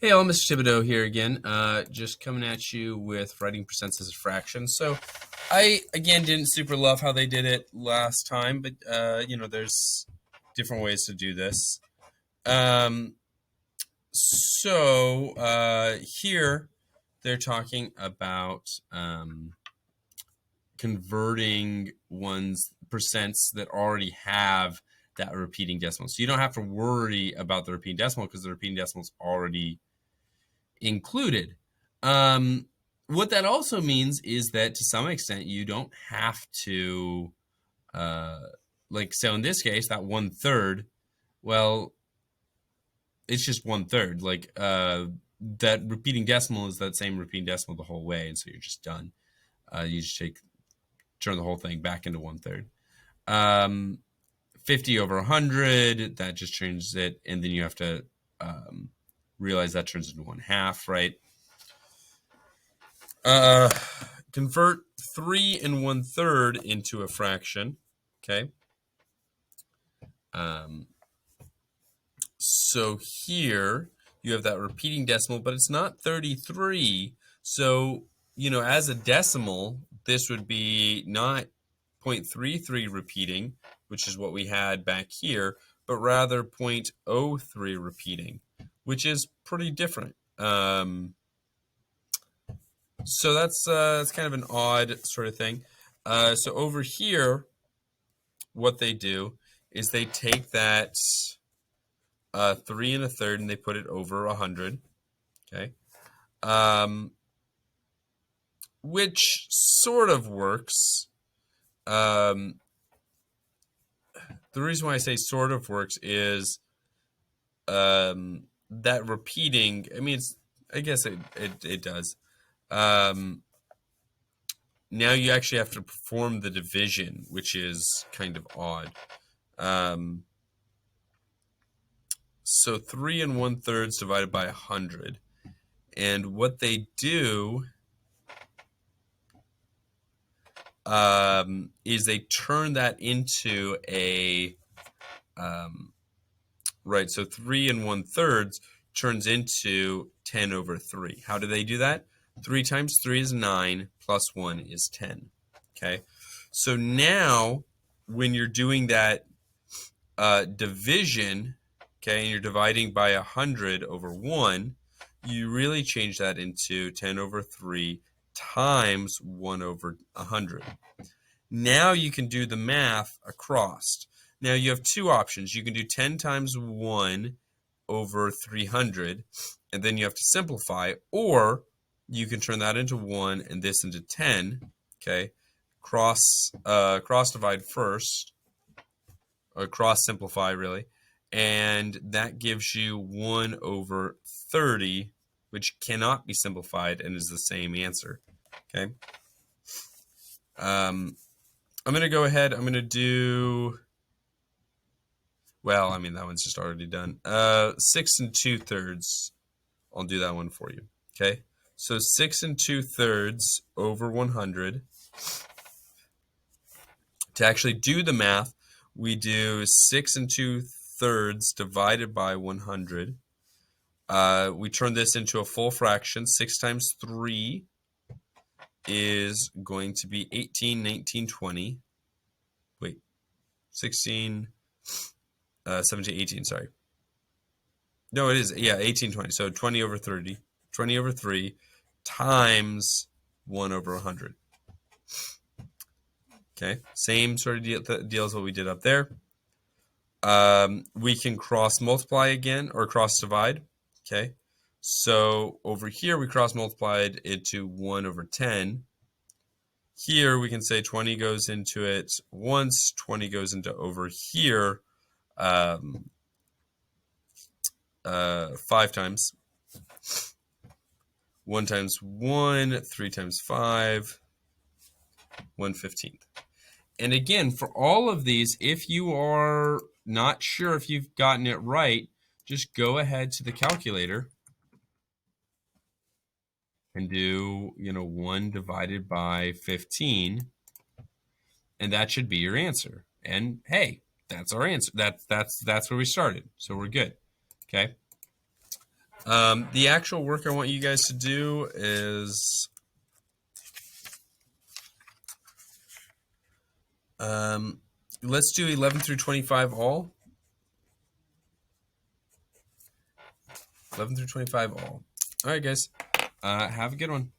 Hey all, Mr. Thibodeau here again, just coming at you with writing percents as a fraction. So I, again, didn't super love how they did it last time, but, there's different ways to do this. Here they're talking about converting one's percents that already have that repeating decimal. So you don't have to worry about the repeating decimal because the repeating decimal is already included. What that also means is that to some extent you don't have to, so in this case, that 1/3, well, it's just 1/3. That repeating decimal is that same repeating decimal the whole way, and so you're just done. You just turn the whole thing back into 1/3. 50 over 100, that just changes it, and then you have to realize that turns into 1/2, right? Convert 3 1/3 into a fraction, okay? So here you have that repeating decimal, but it's not 33. So, as a decimal, this would be not 0.33 repeating, which is what we had back here, but rather 0.03 repeating, which is pretty different. So that's kind of an odd sort of thing. So over here, what they do is they take that 3 1/3 and they put it over 100. Okay, which sort of works. The reason why I say sort of works is that repeating. I mean, I guess it does. Now you actually have to perform the division, which is kind of odd. So 3 1/3 divided by 100. And what they do is they turn that into a, right, so 3 1/3 turns into 10 over 3. How do they do that? 3 times 3 is 9, plus 1 is 10. Okay, so now when you're doing that division, okay, and you're dividing by 100 over 1, you really change that into 10 over 3 times 1 over 100. Now you can do the math across. Now you have two options. You can do 10 times 1 over 300, and then you have to simplify, or you can turn that into 1 and this into 10, okay? Cross divide first, or cross simplify really, and that gives you 1 over 30, which cannot be simplified and is the same answer, okay? I'm going to go ahead, I'm going to do, well, I mean, that one's just already done. 6 2/3, I'll do that one for you, okay? So 6 2/3 over 100. To actually do the math, we do 6 2/3 divided by 100. We turn this into a full fraction. 6 times 3 is going to be 18, 19, 20. Wait, 16, 17, 18, sorry. No, it is, yeah, 18, 20. So 20 over 30, 20 over 3 times 1 over 100. Okay, same sort of deal as what we did up there. We can cross multiply again, or cross divide. Okay, so over here we cross multiplied into 1 over 10. Here we can say 20 goes into it once, 20 goes into over here 5 times. 1 times 1, 3 times 5, 1/15. And again, for all of these, if you are not sure if you've gotten it right, just go ahead to the calculator and do, 1 divided by 15, and that should be your answer. And hey, that's our answer. That's where we started, so we're good. Okay. The actual work I want you guys to do is let's do 11 through 25 all. 11 through 25 all. All right, guys. Have a good one.